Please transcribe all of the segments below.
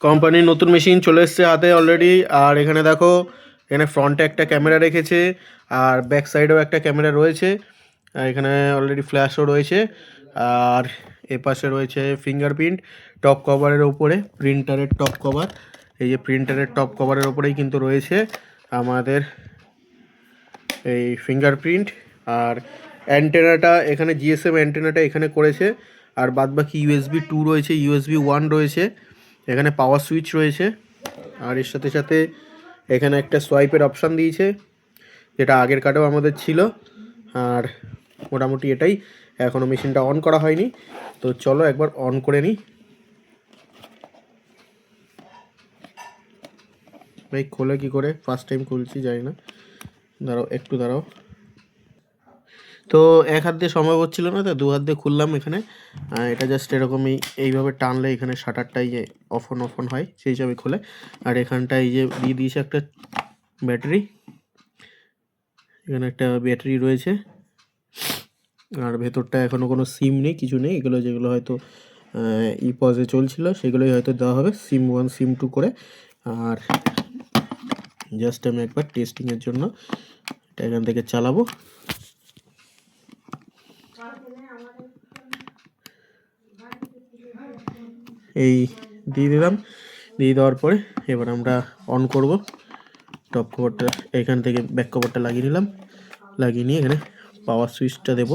কোম্পানির নতুন মেশিন চলে এসছে হাতে অলরেডি। আর এখানে দেখো, এখানে ফ্রন্টে একটা ক্যামেরা রেখেছে আর ব্যাক সাইডেও একটা ক্যামেরা রয়েছে। আর এখানে অলরেডি ফ্ল্যাশও রয়েছে। আর এপাশে রয়েছে ফিঙ্গারপ্রিন্ট টপ কভারের ওপরে, প্রিন্টারের টপ কভার। এই যে প্রিন্টারের টপ কভারের ওপরেই কিন্তু রয়েছে আমাদের এই ফিঙ্গারপ্রিন্ট। আর অ্যান্টেনাটা এখানে জিএসএম অ্যান্টেনাটা এখানে করেছে। আর বাদবাকি USB 2 রয়েছে, USB 1 রয়েছে, এখানে পাওয়ার সুইচ রয়েছে। আর এর সাথে সাথে এখানে একটা সোয়াইপের অপশান দিয়েছে, যেটা আগের কার্ডেও আমাদের ছিল। আর মোটামুটি এটাই, এখনও মেশিনটা অন করা হয়নি, তো চলো একবার অন করে নিই। ভাই খোলে কী করে? ফার্স্ট টাইম খুলছি, জানি না, দাঁড়াও একটু দাঁড়াও। তো এক হাত দিয়ে সম্ভব হচ্ছিল না, তাই দু হাত দিয়ে খুললাম এখানে। এটা জাস্ট এরকমই এইভাবে টানলে এখানে শাটারটাই যে অফ অন হয় সেই হিসাবে খোলে। আর এখানটায় যে দিয়ে দিয়েছে একটা ব্যাটারি, এখানে একটা ব্যাটারি রয়েছে। আর ভেতরটা এখনও কোনো সিম নেই, কিছু নেই। এগুলো যেগুলো হয়তো পজে চলছিল সেগুলোই হয়তো দেওয়া হবে সিম 1 সিম 2 করে। আর জাস্ট আমি একবার টেস্টিংয়ের জন্য এটা এখান থেকে চালাবো। এই দিয়ে দিলাম, দিয়ে দেওয়ার পরে এবার আমরা অন করব। টপ কভারটা এখান থেকে ব্যাক কভারটা লাগিয়ে নিলাম, লাগিয়ে নিয়ে এখানে পাওয়ার সুইচটা দেব।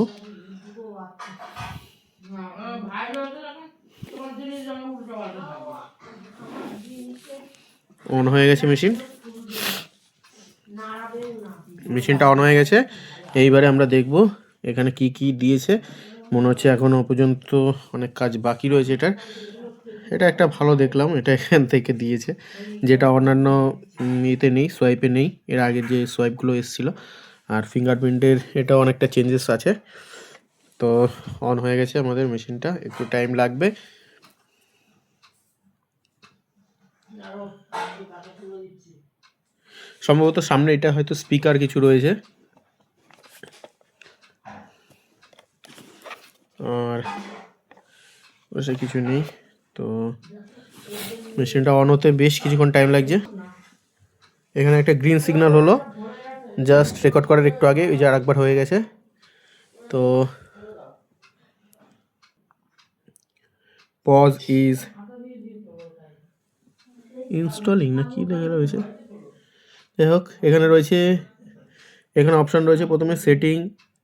অন হয়ে গেছে মেশিনটা অন হয়ে গেছে। এইবারে আমরা দেখব এখানে কি কি দিয়েছে। মনে হচ্ছে এখনও পর্যন্ত অনেক কাজ বাকি রয়েছে এটার। এটা একটা ভালো দেখলাম, এটা এখান থেকে দিয়েছে, যেটা অন্যান্য ইতে নেই, সোয়াইপে নেই, এর আগের যে সোয়াইপগুলো এসেছিলো। আর ফিঙ্গারপ্রিন্টের এটা অনেকটা চেঞ্জেস আছে। তো অন হয়ে গেছে আমাদের মেশিনটা, একটু টাইম লাগবে। সম্ভবত সামনে এটা হয়তো স্পিকার কিছু রয়েছে। আর ওসে কিছু নেই। তো মেশিনটা অন হতে বেশ কিছুক্ষণ টাইম লাগছে। এখানে একটা গ্রিন সিগন্যাল হলো জাস্ট রেকর্ড করার একটু আগে, ওই যে আরেকবার হয়ে গেছে। তো পজ ইজ ইনস্টলিং না কি দেখা রয়েছে, যাই হোক এখানে রয়েছে, এখানে অপশান রয়েছে প্রথমে সেটিং,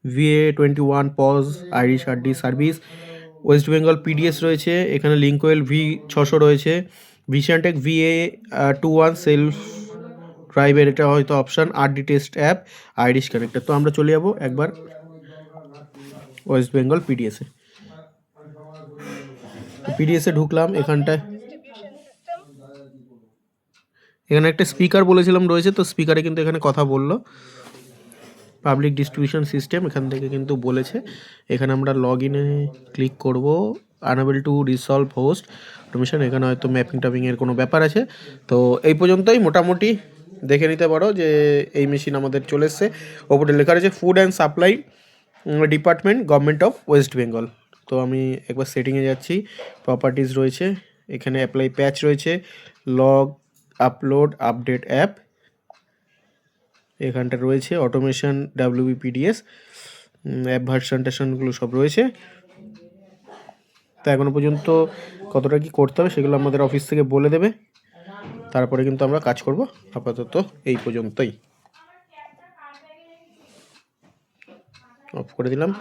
VA21 পজ, iris RD service, West Bengal PDS রয়েছে, এখানে লিঙ্কওয়েল V600 রয়েছে, ভিশনটেক VA21 সেলফ ড্রাইভের এটা হয়তো option, RD test app, Irish connector. তো আমরা চলে যাবো একবার ওয়েস্ট বেঙ্গল PDS-এ। PDS-এ ঢুকলাম, এখানটায় এখানে একটা স্পিকার বলেছিলাম রয়েছে, তো স্পিকারে কিন্তু এখানে কথা বললো পাবলিক ডিস্ট্রিবিউশন সিস্টেম, এখান থেকে কিন্তু বলেছে। এখানে আমরা লগ ইনে ক্লিক করব, unable to resolve host automation, এখানে হয়তো ম্যাপিং ট্যাপিংয়ের কোনো ব্যাপার আছে। তো এই পর্যন্তই মোটামুটি দেখে নিতে পারো যে এই মেশিন আমাদের চলে এসছে। ওপরে লেখা রয়েছে food and supply department, government of West Bengal. তো আমি একবার সেটিংয়ে যাচ্ছি, প্রপার্টিজ রয়েছে, এখানে অ্যাপ্লাই প্যাচ রয়েছে, লগ আপলোড আপডেট অ্যাপ, এখানটা রয়েছে অটোমেশন WBPDS অ্যাপ ভার্সন টার্সনগুলো সব রয়েছে। তো এখনও পর্যন্ত কতটা কি করতে হবে সেগুলো আমাদের অফিস থেকে বলে দেবে, তারপরে কিন্তু আমরা কাজ করব। আপাতত এই পর্যন্তই, অফ করে দিলাম।